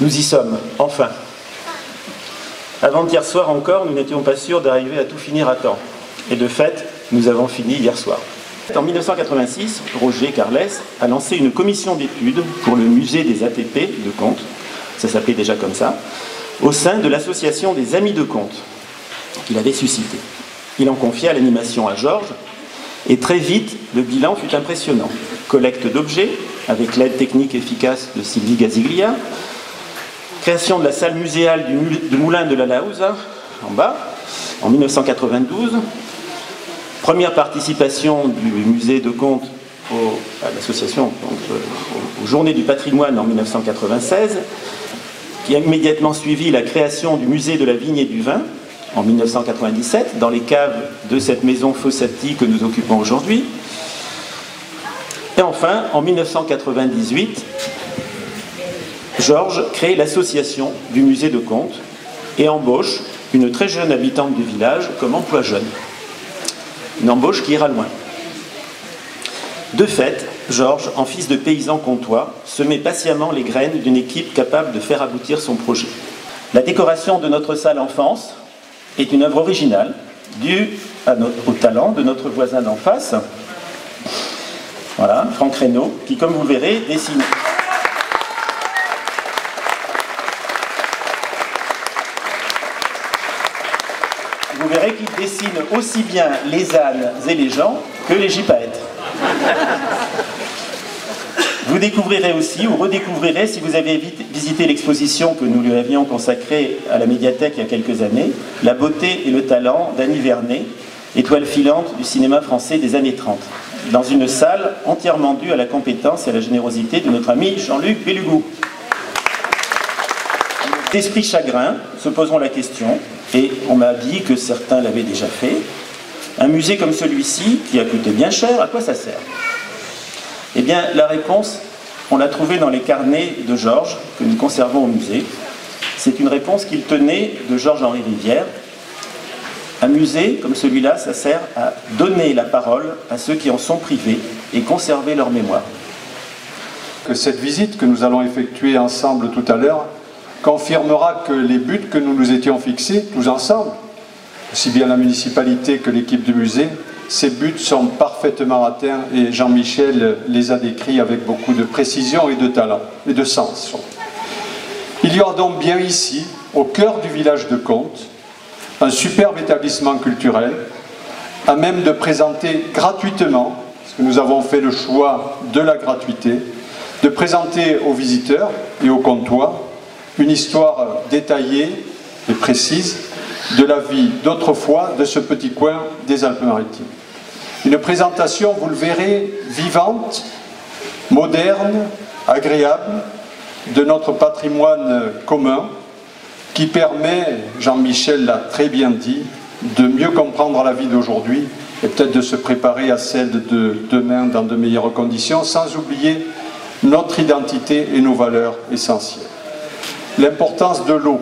Nous y sommes, enfin. Avant-hier soir encore, nous n'étions pas sûrs d'arriver à tout finir à temps. Et de fait, nous avons fini hier soir. En 1986, Roger Carles a lancé une commission d'études pour le musée des ATP de Contes, ça s'appelait déjà comme ça, au sein de l'association des Amis de Contes, qu'il avait suscité. Il en confia l'animation à Georges, et très vite, le bilan fut impressionnant. Collecte d'objets, avec l'aide technique efficace de Sylvie Gaziglia, création de la salle muséale du Moulin de la Lauza, en bas, en 1992, première participation du musée de Contes à l'association, aux Journées du patrimoine en 1996, qui a immédiatement suivi la création du musée de la vigne et du vin en 1997, dans les caves de cette maison Fossati que nous occupons aujourd'hui. Et enfin, en 1998, Georges crée l'association du musée de Contes et embauche une très jeune habitante du village comme emploi jeune. Une embauche qui ira loin. De fait, Georges, en fils de paysan comtois, semait patiemment les graines d'une équipe capable de faire aboutir son projet. La décoration de notre salle enfance est une œuvre originale, due au talent de notre voisin d'en face, voilà, Franck Reynaud, qui, comme vous le verrez, dessine. Vous verrez qu'il dessine aussi bien les ânes et les gens que les gypaètes. Vous découvrirez aussi, ou redécouvrirez, si vous avez visité l'exposition que nous lui avions consacrée à la médiathèque il y a quelques années, la beauté et le talent d'Annie Vernet, étoile filante du cinéma français des années 30, dans une salle entièrement due à la compétence et à la générosité de notre ami Jean-Luc Bellugou. D'esprit chagrin, se poseront la question, et on m'a dit que certains l'avaient déjà fait, un musée comme celui-ci, qui a coûté bien cher, à quoi ça sert? Eh bien, la réponse, on l'a trouvée dans les carnets de Georges, que nous conservons au musée. C'est une réponse qu'il tenait de Georges-Henri Rivière. Un musée comme celui-là, ça sert à donner la parole à ceux qui en sont privés et conserver leur mémoire. Que cette visite que nous allons effectuer ensemble tout à l'heure confirmera que les buts que nous nous étions fixés, tous ensemble, aussi bien la municipalité que l'équipe du musée, ces buts sont parfaitement atteints et Jean-Michel les a décrits avec beaucoup de précision et de talent et de sens. Il y aura donc bien ici, au cœur du village de Contes, un superbe établissement culturel à même de présenter gratuitement, parce que nous avons fait le choix de la gratuité, de présenter aux visiteurs et aux Comtois une histoire détaillée et précise de la vie d'autrefois de ce petit coin des Alpes-Maritimes. Une présentation, vous le verrez, vivante, moderne, agréable, de notre patrimoine commun, qui permet, Jean-Michel l'a très bien dit, de mieux comprendre la vie d'aujourd'hui et peut-être de se préparer à celle de demain dans de meilleures conditions, sans oublier notre identité et nos valeurs essentielles. L'importance de l'eau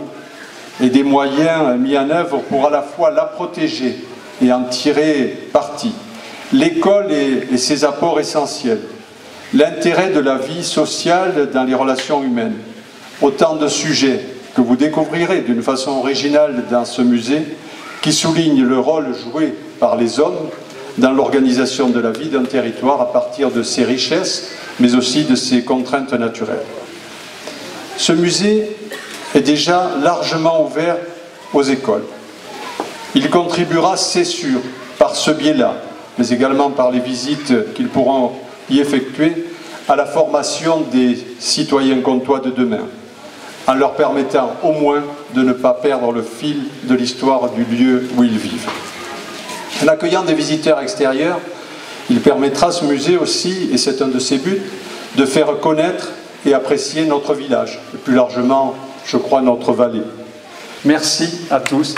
et des moyens mis en œuvre pour à la fois la protéger et en tirer parti. L'école et ses apports essentiels. L'intérêt de la vie sociale dans les relations humaines. Autant de sujets que vous découvrirez d'une façon originale dans ce musée qui souligne le rôle joué par les hommes dans l'organisation de la vie d'un territoire à partir de ses richesses, mais aussi de ses contraintes naturelles. Ce musée est déjà largement ouvert aux écoles. Il contribuera, c'est sûr, par ce biais-là, mais également par les visites qu'ils pourront y effectuer, à la formation des citoyens comtois de demain, en leur permettant au moins de ne pas perdre le fil de l'histoire du lieu où ils vivent. En accueillant des visiteurs extérieurs, il permettra à ce musée aussi, et c'est un de ses buts, de faire connaître et apprécier notre village, et plus largement, je crois, notre vallée. Merci à tous.